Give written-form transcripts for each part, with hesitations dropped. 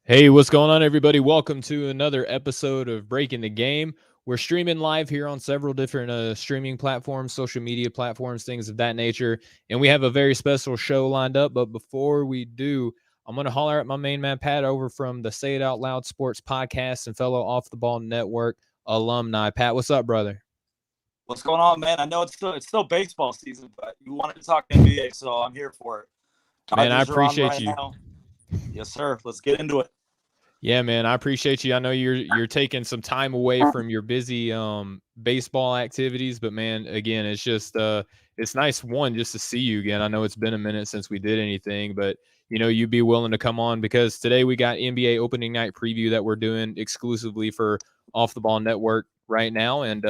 Hey, what's going on, everybody? Welcome to another episode of Breaking the Game. We're streaming live here on several different streaming platforms, social media platforms, things of that nature. And we have a very special show lined up. But before we do, I'm going to holler at my main man, Pat, over from the Say It Out Loud Sports Podcast and fellow Off the Ball Network alumni. Pat, what's up, brother? What's going on, man? I know it's still baseball season, but you wanted to talk NBA, so I'm here for it. Man, I Dodgers are on appreciate right you. now. Yes, sir. Let's get into it. Yeah, man, I appreciate you. I know you're taking some time away from your busy baseball activities, but man, again, it's just it's nice just to see you again. I know it's been a minute since we did anything, but you'd be willing to come on because today we got NBA opening night preview that we're doing exclusively for Off the Ball Network right now, and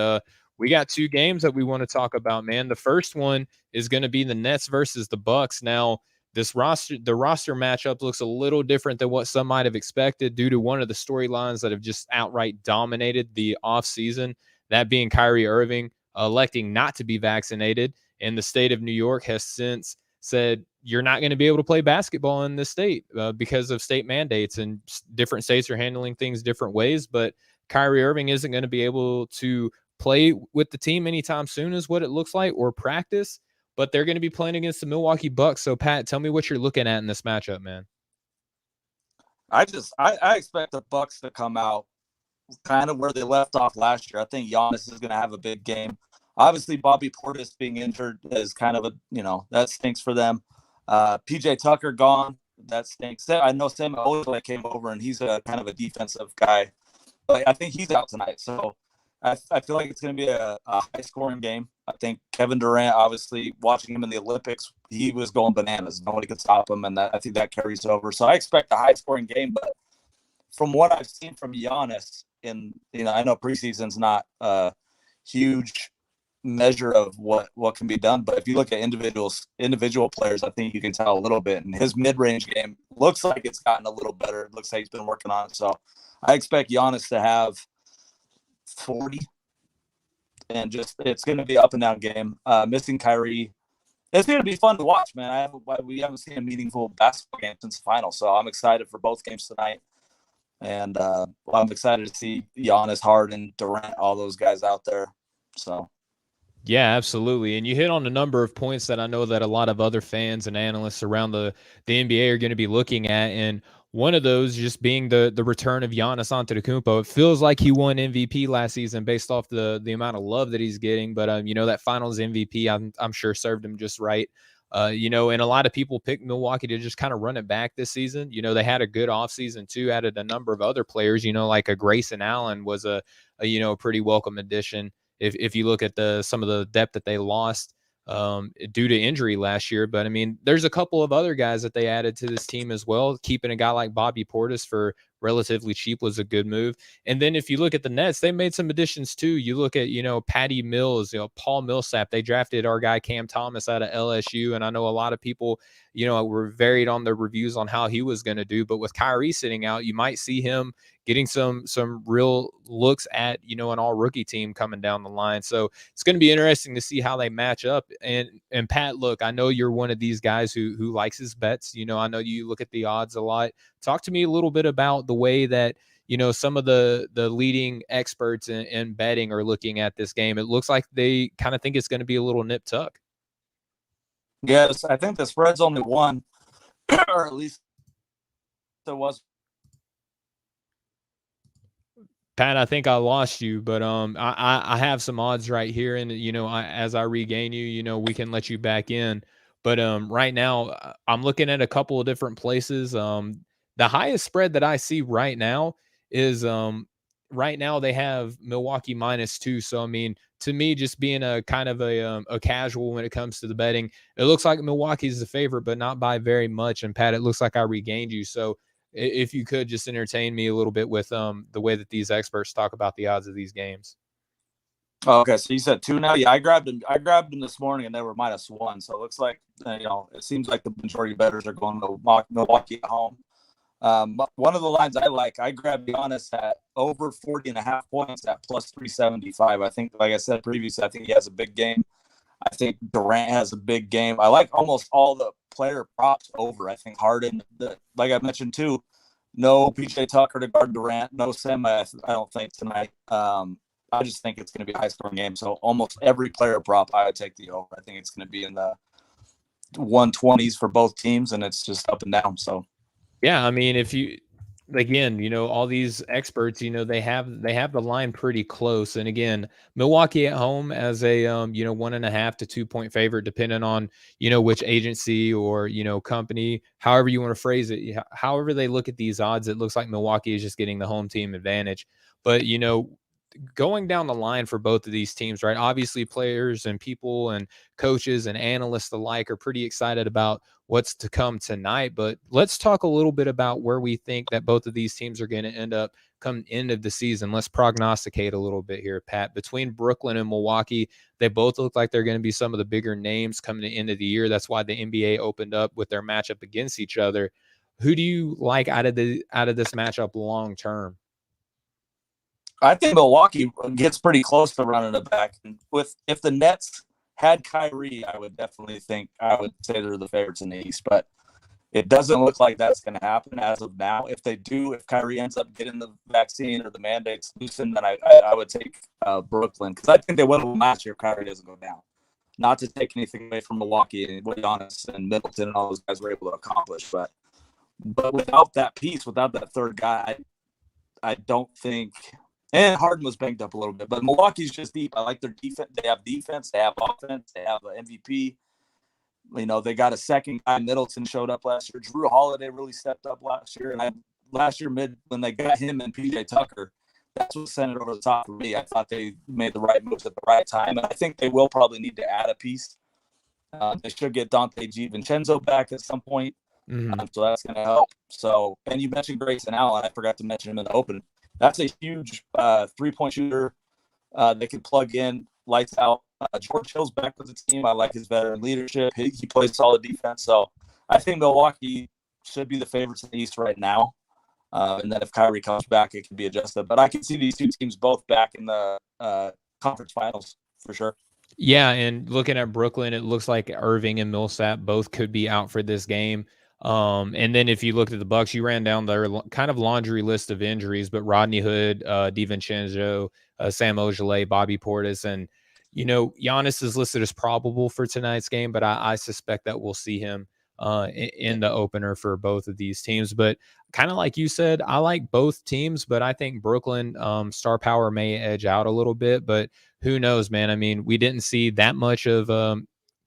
we got two games that we want to talk about, man. The first one is going to be the Nets versus the Bucks. Now, the roster matchup looks a little different than what some might have expected due to one of the storylines that have just outright dominated the offseason, that being Kyrie Irving electing not to be vaccinated. And the state of New York has since said you're not going to be able to play basketball in this state because of state mandates, and different states are handling things different ways. But Kyrie Irving isn't going to be able to play with the team anytime soon, is what it looks like, or practice, but they're going to be playing against the Milwaukee Bucks. So, Pat, tell me what you're looking at in this matchup, man. I expect the Bucks to come out kind of where they left off last year. I think Giannis is going to have a big game. Obviously, Bobby Portis being injured is kind of that stinks for them. PJ Tucker gone, that stinks. I know Sam Ojeleye came over and he's a kind of a defensive guy, but I think he's out tonight. So I feel like it's going to be a high-scoring game. I think Kevin Durant, obviously, watching him in the Olympics, he was going bananas. Nobody could stop him, and I think that carries over. So I expect a high-scoring game. But from what I've seen from Giannis, I know preseason's not a huge measure of what can be done. But if you look at individual players, I think you can tell a little bit. And his mid-range game looks like it's gotten a little better. It looks like he's been working on it. So I expect Giannis to have 40, and just it's going to be up and down game. Missing Kyrie, it's going to be fun to watch, man. We haven't seen a meaningful basketball game since the final, so I'm excited for both games tonight, and I'm excited to see Giannis, Harden, Durant, all those guys out there. So. Yeah, absolutely. And you hit on a number of points that I know that a lot of other fans and analysts around the NBA are going to be looking at. And one of those just being the return of Giannis Antetokounmpo. It feels like he won MVP last season based off the amount of love that he's getting. But, that finals MVP, I'm sure served him just right. And a lot of people picked Milwaukee to just kind of run it back this season. They had a good offseason too, added a number of other players, like a Grayson Allen was a pretty welcome addition. If you look at some of the depth that they lost due to injury last year. But, I mean, there's a couple of other guys that they added to this team as well. Keeping a guy like Bobby Portis for relatively cheap was a good move. And then if you look at the Nets, they made some additions too. You look at, Patty Mills, Paul Millsap. They drafted our guy Cam Thomas out of LSU. And I know a lot of people, were varied on their reviews on how he was going to do. But with Kyrie sitting out, you might see him getting some real looks at, an all rookie team coming down the line. So it's going to be interesting to see how they match up. And Pat, look, I know you're one of these guys who likes his bets. I know you look at the odds a lot. Talk to me a little bit about the way that, some of the leading experts in betting are looking at this game. It looks like they kind of think it's going to be a little nip tuck. Yes, I think the spread's only one, or at least there was. Pat, I think I lost you, but I have some odds right here, and as I regain you, we can let you back in. But right now, I'm looking at a couple of different places. The highest spread that I see right now is right now they have Milwaukee -2. So I mean, to me, just being a kind of a casual when it comes to the betting, it looks like Milwaukee's the favorite, but not by very much. And Pat, it looks like I regained you. So if you could just entertain me a little bit with the way that these experts talk about the odds of these games. Okay, so you said 2 now. Yeah, I grabbed them this morning, and they were -1. So it looks like it seems like the majority of bettors are going to Milwaukee at home. One of the lines I like, I grabbed Giannis at over 40.5 points at +375. I think, like I said previously, I think he has a big game. I think Durant has a big game. I like almost all the player props over. I think Harden, like I mentioned too, No PJ Tucker to guard Durant. No Semi, I don't think tonight. I just think it's going to be a high-scoring game. So almost every player prop, I would take the over. I think it's going to be in the 120s for both teams, and it's just up and down. So, yeah, I mean, if you again, all these experts, they have the line pretty close. And again, Milwaukee at home as a 1.5 to 2 point favorite, depending on which agency or company, however you want to phrase it, however they look at these odds, it looks like Milwaukee is just getting the home team advantage. But going down the line for both of these teams, right? Obviously, players and people and coaches and analysts alike are pretty excited about what's to come tonight. But let's talk a little bit about where we think that both of these teams are going to end up come end of the season. Let's prognosticate a little bit here, Pat. Between Brooklyn and Milwaukee, they both look like they're going to be some of the bigger names coming to the end of the year. That's why the NBA opened up with their matchup against each other. Who do you like out of this matchup long term? I think Milwaukee gets pretty close to running it back. And if the Nets had Kyrie, I would say they're the favorites in the East. But it doesn't look like that's going to happen as of now. If they do, if Kyrie ends up getting the vaccine or the mandates loosened, then I would take Brooklyn, because I think they will last year if Kyrie doesn't go down. Not to take anything away from Milwaukee and what Giannis and Middleton and all those guys were able to accomplish, but without that piece, without that third guy, I don't think. And Harden was banged up a little bit, but Milwaukee's just deep. I like their defense. They have defense. They have offense. They have an MVP. They got a second guy. Middleton showed up last year. Drew Holiday really stepped up last year. And last year, when they got him and PJ Tucker, that's what sent it over the top for me. I thought they made the right moves at the right time. And I think they will probably need to add a piece. They should get Dante DiVincenzo back at some point. Mm-hmm. So that's going to help. So, and you mentioned Grayson Allen. I forgot to mention him in the open. That's a huge 3-point shooter. They can plug in, lights out. George Hill's back with the team. I like his veteran leadership. He plays solid defense. So I think Milwaukee should be the favorites in the East right now. And then if Kyrie comes back, it can be adjusted. But I can see these two teams both back in the conference finals for sure. Yeah, and looking at Brooklyn, it looks like Irving and Millsap both could be out for this game. And then if you looked at the Bucks, you ran down their kind of laundry list of injuries, but Rodney Hood, DiVincenzo, Sam Ojeleye, Bobby Portis, and Giannis is listed as probable for tonight's game, but I suspect that we'll see him in the opener for both of these teams. But kind of like you said, I like both teams, but I think Brooklyn star power may edge out a little bit, but who knows, man? I mean, we didn't see that much of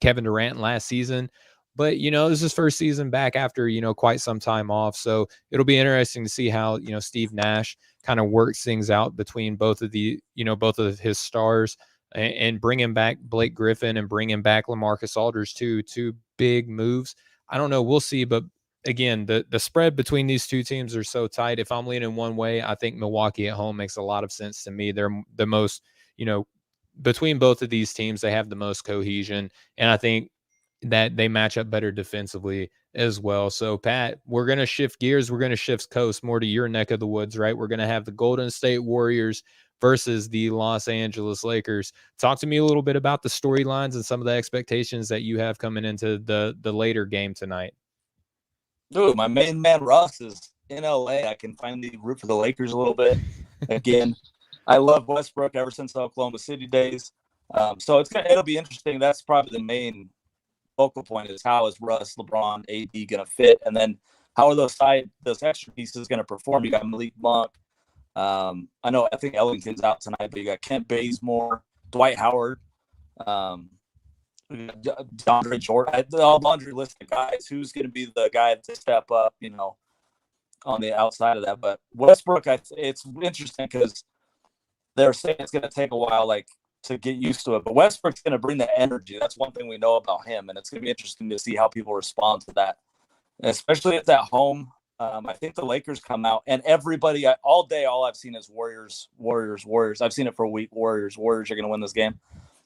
Kevin Durant last season. But, this is his first season back after, quite some time off. So it'll be interesting to see how, Steve Nash kind of works things out between both of his stars and bringing back Blake Griffin and bringing back LaMarcus Aldridge too. Two big moves. I don't know. We'll see. But again, the spread between these two teams are so tight. If I'm leaning one way, I think Milwaukee at home makes a lot of sense to me. They're the most, between both of these teams, they have the most cohesion. And I think that they match up better defensively as well. So, Pat, we're going to shift gears. We're going to shift coast more to your neck of the woods, right? We're going to have the Golden State Warriors versus the Los Angeles Lakers. Talk to me a little bit about the storylines and some of the expectations that you have coming into the later game tonight. Dude, my main man Russ is in LA. I can finally root for the Lakers a little bit again. I love Westbrook ever since the Oklahoma City days. So it'll be interesting. That's probably the main focal point, is how is Russ, LeBron, AD going to fit, and then how are those extra pieces going to perform? You got Malik Monk. I think Ellington's out tonight, but you got Kent Bazemore, Dwight Howard, DeAndre Jordan. The laundry list of guys. Who's going to be the guy to step up? On the outside of that. But Westbrook, it's interesting because they're saying it's going to take a while, to get used to it. But Westbrook's going to bring the energy. That's one thing we know about him, and it's going to be interesting to see how people respond to that, especially at that home. I think the Lakers come out, and everybody all day, all I've seen is Warriors, Warriors, Warriors. I've seen it for a week. Warriors are going to win this game.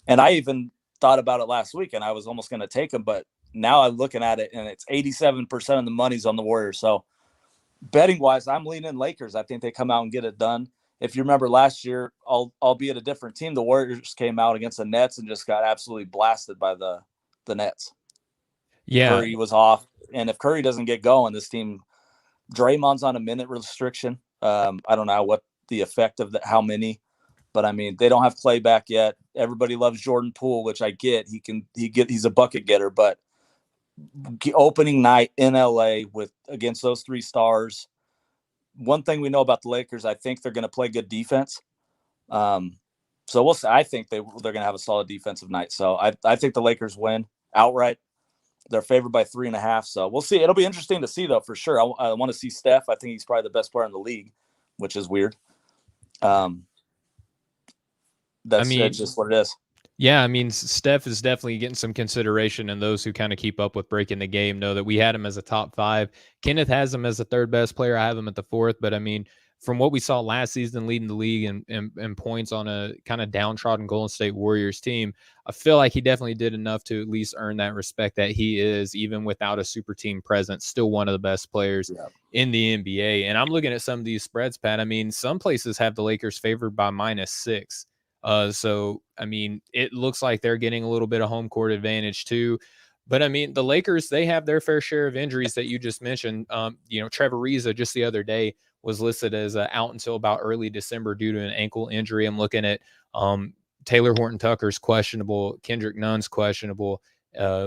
And I even thought about it last week, and I was almost going to take them, but now I'm looking at it, and it's 87% of the money's on the Warriors. So betting-wise, I'm leaning Lakers. I think they come out and get it done. If you remember last year, albeit a different team, the Warriors came out against the Nets and just got absolutely blasted by the Nets. Yeah. Curry was off. And if Curry doesn't get going, this team Draymond's on a minute restriction. I don't know what the effect of how many, but I mean, they don't have Clay back yet. Everybody loves Jordan Poole, which I get. He's a bucket getter, but opening night in LA against those three stars. One thing we know about the Lakers, I think they're going to play good defense. So we'll see. I think they're going to have a solid defensive night. So I think the Lakers win outright. They're favored by 3.5. So we'll see. It'll be interesting to see, though, for sure. I want to see Steph. I think he's probably the best player in the league, which is weird. That's just what it is. Yeah, I mean, Steph is definitely getting some consideration, and those who kind of keep up with breaking the game know that we had him as a top 5. Kenneth has him as the 3rd best player. I have him at the 4th, but I mean, from what we saw last season, leading the league in points on a kind of downtrodden Golden State Warriors team, I feel like he definitely did enough to at least earn that respect that he is, even without a super team presence, still one of the best players in the NBA. And I'm looking at some of these spreads, Pat. I mean, some places have the Lakers favored by -6. So, I mean, it looks like they're getting a little bit of home court advantage too. But I mean, the Lakers, they have their fair share of injuries that you just mentioned. Trevor Ariza just the other day was listed as out until about early December due to an ankle injury. I'm looking at Taylor Horton-Tucker's questionable, Kendrick Nunn's questionable,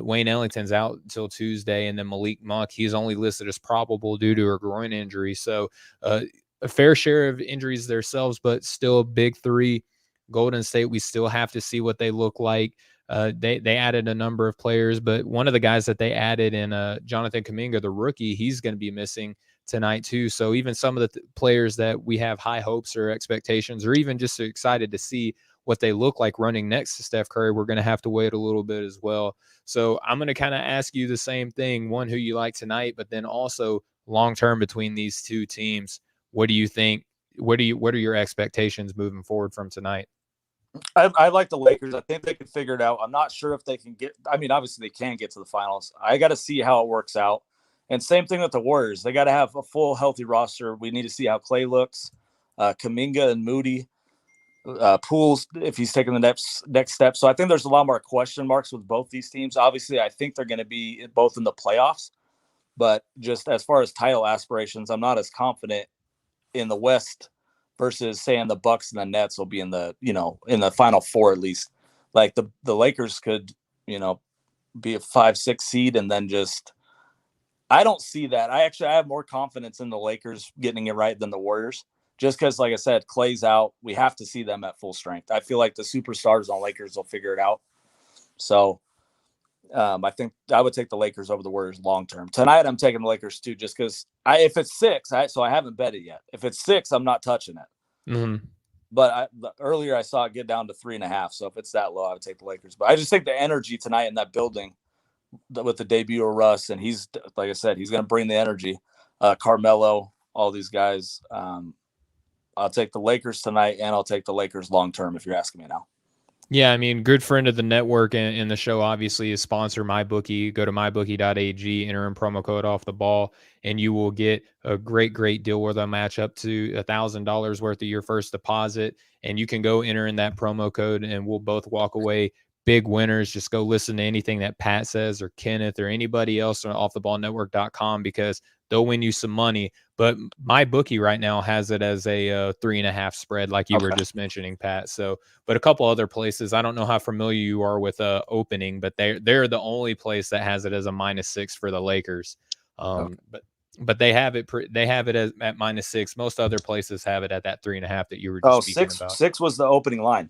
Wayne Ellington's out until Tuesday, and then Malik Monk, he's only listed as probable due to a groin injury. So a fair share of injuries themselves, but still a big 3. Golden State, we still have to see what they look like. They added a number of players, but one of the guys that they added in Jonathan Kuminga, the rookie, he's going to be missing tonight too. So even some of the players that we have high hopes or expectations, or even just excited to see what they look like running next to Steph Curry, we're going to have to wait a little bit as well. So I'm going to kind of ask you the same thing, one, who you like tonight, but then also long-term between these two teams. What do you think? What are your expectations moving forward from tonight? I like the Lakers. I think they can figure it out. I'm not sure if they can get – I mean, obviously they can get to the finals. I got to see how it works out. And same thing with the Warriors. They got to have a full, healthy roster. We need to see how Clay looks. Kuminga and Moody. Poole, if he's taking the next step. So I think there's a lot more question marks with both these teams. Obviously, I think they're going to be both in the playoffs. But just as far as title aspirations, I'm not as confident in the West versus saying the Bucks and the Nets will be in the, in the Final Four at least. Like the Lakers could, be a 5-6 seed and then just I don't see that. I have more confidence in the Lakers getting it right than the Warriors. Just because, like I said, Clay's out. We have to see them at full strength. I feel like the superstars on Lakers will figure it out. So I think I would take the Lakers over the Warriors long term. Tonight, I'm taking the Lakers too, just because if it's 6, so I haven't bet it yet. If it's 6, I'm not touching it. Mm-hmm. But earlier I saw it get down to 3.5. So if it's that low, I would take the Lakers. But I just think the energy tonight in that building with the debut of Russ, and he's, like I said, he's going to bring the energy. Carmelo, all these guys. I'll take the Lakers tonight, and I'll take the Lakers long term if you're asking me now. Yeah, I mean, good friend of the network and the show obviously is sponsor MyBookie. Go to mybookie.ag, enter in promo code off the ball, and you will get a great deal where they'll match up to $1,000 worth of your first deposit. And you can go enter in that promo code, and we'll both walk away big winners. Just go listen to anything that Pat says or Kenneth or anybody else on offtheballnetwork.com because they'll win you some money. But MyBookie right now has it as a 3.5 spread, like you were just mentioning, Pat. So, but a couple other places, I don't know how familiar you are with opening, but they're the only place that has it as a -6 for the Lakers. But they have it as at -6. Most other places have it at that 3.5 that you were just speaking about. 6 was the opening line.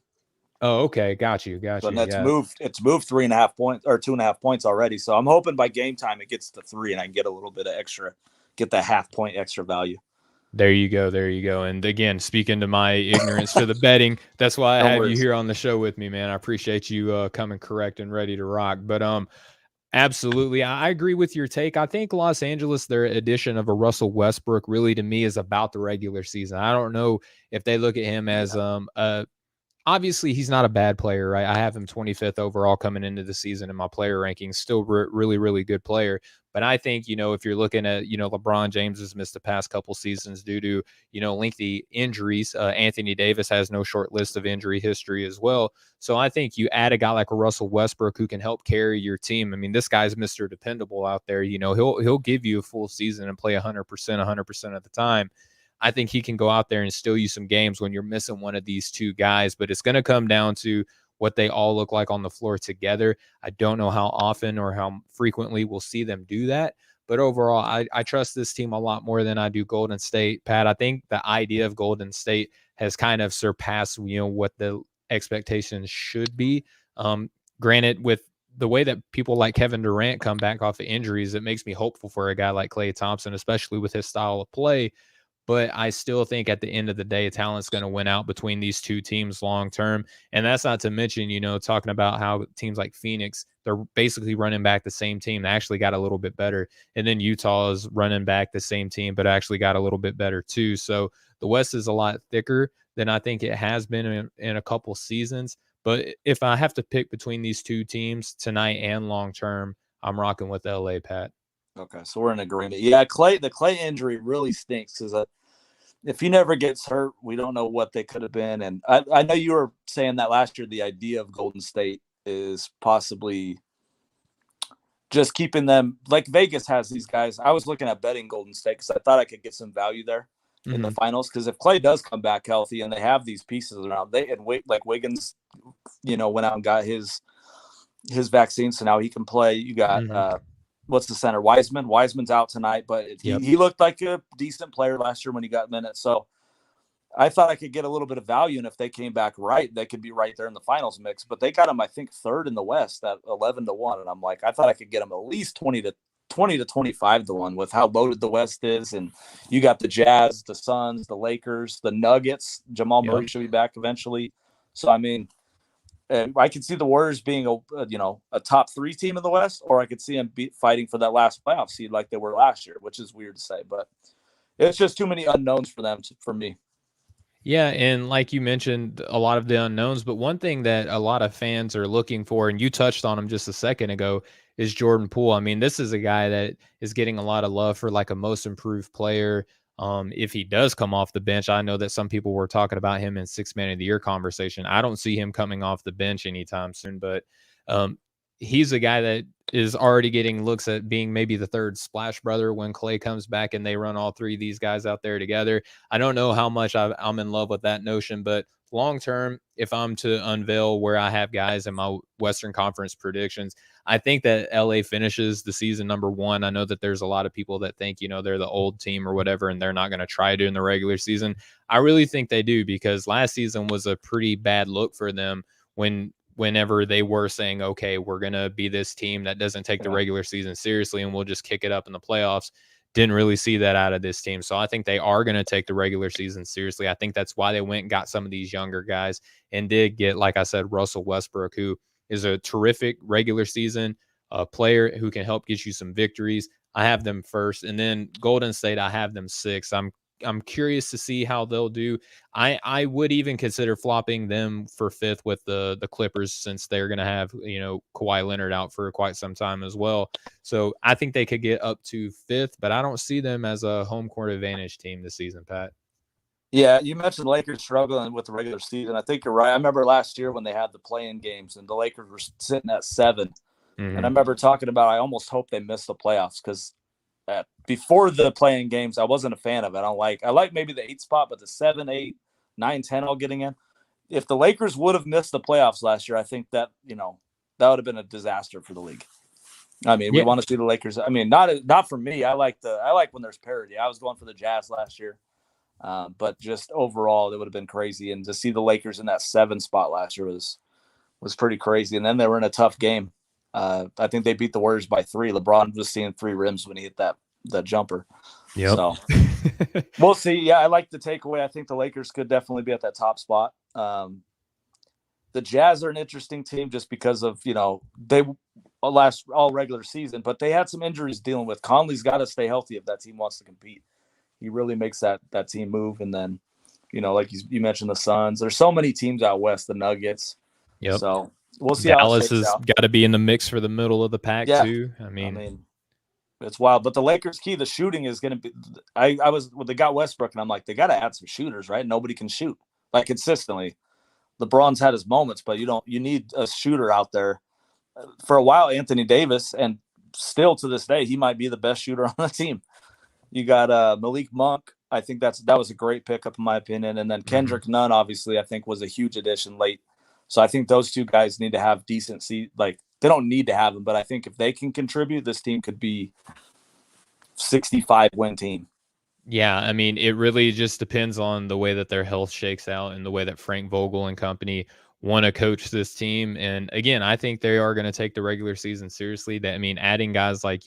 Oh, okay, got you. So that's moved. It's moved 3.5 points or 2.5 points already. So I'm hoping by game time it gets to 3, and I can get a little bit of extra, get that half point extra value. There you go. And again, speaking to my ignorance to the betting, that's why I have you here on the show with me, man. I appreciate you coming correct and ready to rock. But absolutely, I agree with your take. I think Los Angeles, their addition of a Russell Westbrook, really to me is about the regular season. I don't know if they look at him as obviously he's not a bad player, right? I have him 25th overall coming into the season in my player rankings. Still really, really good player. But I think, if you're looking at, LeBron James has missed the past couple seasons due to, lengthy injuries. Anthony Davis has no short list of injury history as well. So I think you add a guy like a Russell Westbrook who can help carry your team. I mean, this guy's Mr. Dependable out there. He'll give you a full season and play 100% of the time. I think he can go out there and steal you some games when you're missing one of these two guys, but it's going to come down to what they all look like on the floor together. I don't know how often or how frequently we'll see them do that. But overall, I trust this team a lot more than I do Golden State. Pat, I think the idea of Golden State has kind of surpassed, what the expectations should be. Granted, with the way that people like Kevin Durant come back off of injuries, it makes me hopeful for a guy like Klay Thompson, especially with his style of play. But I still think at the end of the day, talent's going to win out between these two teams long term. And that's not to mention, talking about how teams like Phoenix, they're basically running back the same team. They actually got a little bit better. And then Utah is running back the same team, but actually got a little bit better too. So the West is a lot thicker than I think it has been in a couple seasons. But if I have to pick between these two teams tonight and long term, I'm rocking with LA, Pat. Okay, so we're in agreement. Yeah, the Klay injury really stinks because if he never gets hurt, we don't know what they could have been. And I know you were saying that last year, the idea of Golden State is possibly just keeping them like Vegas has these guys. I was looking at betting Golden State because I thought I could get some value there in the finals. Because if Klay does come back healthy and they have these pieces around, like Wiggins, went out and got his vaccine, so now he can play. You got what's the center? Wiseman. Wiseman's out tonight, but he looked like a decent player last year when he got minutes. So I thought I could get a little bit of value, and if they came back right, they could be right there in the finals mix. But they got him, I think, third in the West at 11-1, and I'm like, I thought I could get him at least 20 to 25-1 with how loaded the West is, and you got the Jazz, the Suns, the Lakers, the Nuggets. Jamal Murray should be back eventually. So I mean, I could see the Warriors being a top 3 team in the West, or I could see them fighting for that last playoff seed like they were last year, which is weird to say, but it's just too many unknowns for them for me. Yeah, and like you mentioned, a lot of the unknowns, but one thing that a lot of fans are looking for, and you touched on him just a second ago, is Jordan Poole. I mean, this is a guy that is getting a lot of love for like a most improved player. If he does come off the bench, I know that some people were talking about him in 6-man of the year conversation. I don't see him coming off the bench anytime soon, but he's a guy that is already getting looks at being maybe the third splash brother when Klay comes back and they run all 3 of these guys out there together. I don't know how much I'm in love with that notion, but long term, if I'm to unveil where I have guys in my Western Conference predictions, I think that LA finishes the season number 1. I know that there's a lot of people that think, they're the old team or whatever, and they're not going to try to in the regular season. I really think they do, because last season was a pretty bad look for them whenever they were saying, okay, we're going to be this team that doesn't take the regular season seriously and we'll just kick it up in the playoffs. Didn't really see that out of this team. So I think they are going to take the regular season seriously. I think that's why they went and got some of these younger guys and did get, like I said, Russell Westbrook, who is a terrific regular season player who can help get you some victories. I have them first. And then Golden State, I have them 6. I'm curious to see how they'll do. I would even consider flopping them for 5th with the Clippers, since they're going to have, Kawhi Leonard out for quite some time as well. So I think they could get up to 5th, but I don't see them as a home court advantage team this season, Pat. Yeah, you mentioned the Lakers struggling with the regular season. I think you're right. I remember last year when they had the play-in games and the Lakers were sitting at 7. And I remember talking about I almost hope they missed the playoffs, because before the play-in games, I wasn't a fan of it. I like maybe the 8 spot, but the 7, 8, 9, 10 all getting in. If the Lakers would have missed the playoffs last year, I think that, that would have been a disaster for the league. I mean, we want to see the Lakers. I mean, not for me. I like when there's parity. I was going for the Jazz last year. But just overall, it would have been crazy. And to see the Lakers in that 7 spot last year was pretty crazy. And then they were in a tough game. I think they beat the Warriors by 3. LeBron was seeing 3 rims when he hit that jumper. Yep. So we'll see. Yeah, I like the takeaway. I think the Lakers could definitely be at that top spot. The Jazz are an interesting team just because of, they last all regular season, but they had some injuries dealing with. Conley's got to stay healthy if that team wants to compete. He really makes that team move. And then like you mentioned the Suns. There's so many teams out west, the Nuggets. Yep. So we'll see how it Dallas shakes has out. got to be in the mix for the middle of the pack Yeah, too. I I mean, mean, it's wild. But the Lakers' key, the shooting is going to be. They got Westbrook, and I'm like, they got to add some shooters, right? Nobody can shoot like consistently. LeBron's had his moments, but you need a shooter out there. For a while, Anthony Davis, and still to this day, he might be the best shooter on the team. You got Malik Monk. I think that was a great pickup in my opinion. And then Kendrick Nunn, obviously, I think was a huge addition late. So I think those two guys need to have decent like they don't need to have them, but I think if they can contribute, this team could be 65 win team. yeah, I mean, it really just depends on the way that their health shakes out and the way that Frank Vogel and company want to coach this team. And again, I think they are going to take the regular season seriously. That, I mean, adding guys like,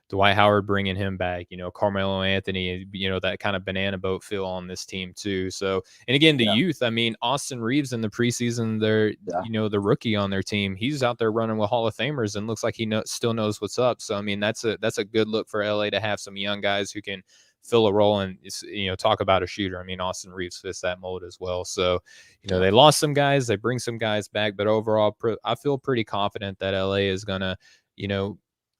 Dwight Howard, bringing him back, Carmelo Anthony, that kind of banana boat feel on this team too. So, and again, the youth, I mean, Austin Reeves in the preseason, they're, the rookie on their team, he's out there running with Hall of Famers and looks like he still knows what's up. So, I mean, that's a good look for LA to have some young guys who can fill a role and, talk about a shooter. I mean, Austin Reeves fits that mold as well. So, they lost some guys, they bring some guys back, but overall, I feel pretty confident that LA is going to,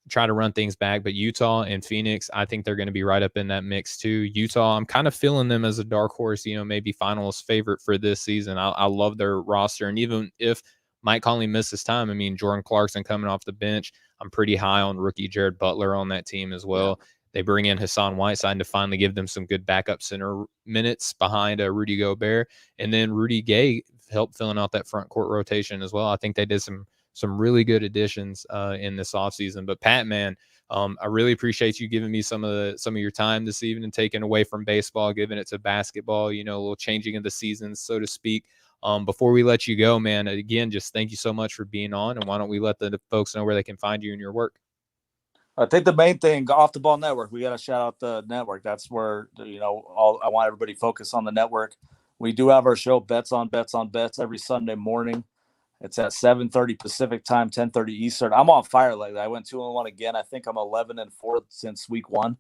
try to run things back. But Utah and Phoenix, I think they're going to be right up in that mix too. Utah, I'm kind of feeling them as a dark horse, maybe finals favorite for this season. I love their roster. And even if Mike Conley misses time, I mean, Jordan Clarkson coming off the bench, I'm pretty high on rookie Jared Butler on that team as well. Yeah. They bring in Hassan Whiteside to finally give them some good backup center minutes behind Rudy Gobert. And then Rudy Gay helped filling out that front court rotation as well. I think they did some really good additions in this offseason. But Pat, man, I really appreciate you giving me some of your time this evening, taking away from baseball, giving it to basketball, a little changing of the seasons, so to speak. Before we let you go, man, again, just thank you so much for being on. And why don't we let the folks know where they can find you and your work? I think the main thing, Off the Ball Network, we got to shout out the network. That's where, I want everybody to focus on the network. We do have our show, Bets on Bets, every Sunday morning. It's at 7:30 Pacific time, 10:30 Eastern. I'm on fire lately. I went 2-1 again. I think I'm 11-4 since week 1.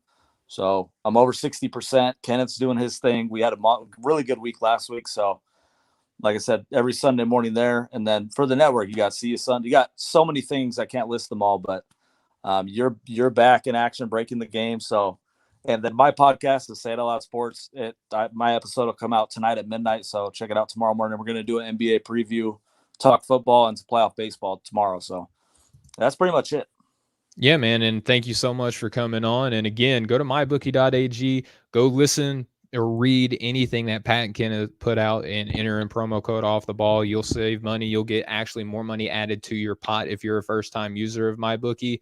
So I'm over 60%. Kenneth's doing his thing. We had a really good week last week. So like I said, every Sunday morning there. And then for the network, you got See You Sunday. You got so many things. I can't list them all, but you're back in action, breaking the game. So, and then my podcast is Say It Out Loud Sports. My episode will come out tonight at midnight. So check it out tomorrow morning. We're going to do an NBA preview, talk football and playoff baseball tomorrow. So that's pretty much it. Yeah, man. And thank you so much for coming on. And again, go to mybookie.ag, go listen or read anything that Pat and Ken put out and enter in promo code Off the Ball. You'll save money. You'll get actually more money added to your pot if you're a first-time user of MyBookie.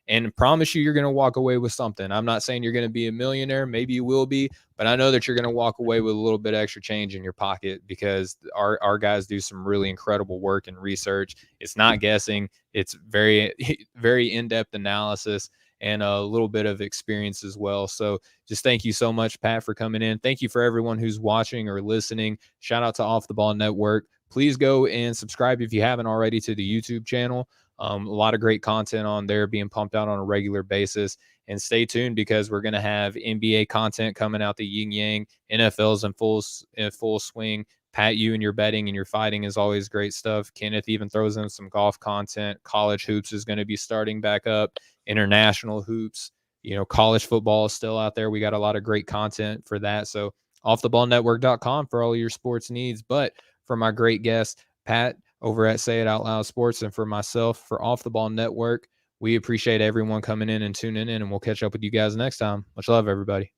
And promise you're going to walk away with something. I'm not saying you're going to be a millionaire. Maybe you will be, but I know that you're going to walk away with a little bit extra change in your pocket because our guys do some really incredible work and research. It's not guessing. It's very, very in-depth analysis and a little bit of experience as well. So just thank you so much, Pat, for coming in. Thank you for everyone who's watching or listening. Shout out to Off the Ball Network. Please go and subscribe if you haven't already to the YouTube channel. A lot of great content on there being pumped out on a regular basis. And stay tuned because we're going to have NBA content coming out the yin yang. NFL's in full swing. Pat, you and your betting and your fighting is always great stuff. Kenneth even throws in some golf content. College hoops is going to be starting back up. International hoops. College football is still out there. We got a lot of great content for that. So offtheballnetwork.com for all your sports needs. But for my great guest, Pat, over at Say It Out Loud Sports, and for myself, for Off the Ball Network, we appreciate everyone coming in and tuning in, and we'll catch up with you guys next time. Much love, everybody.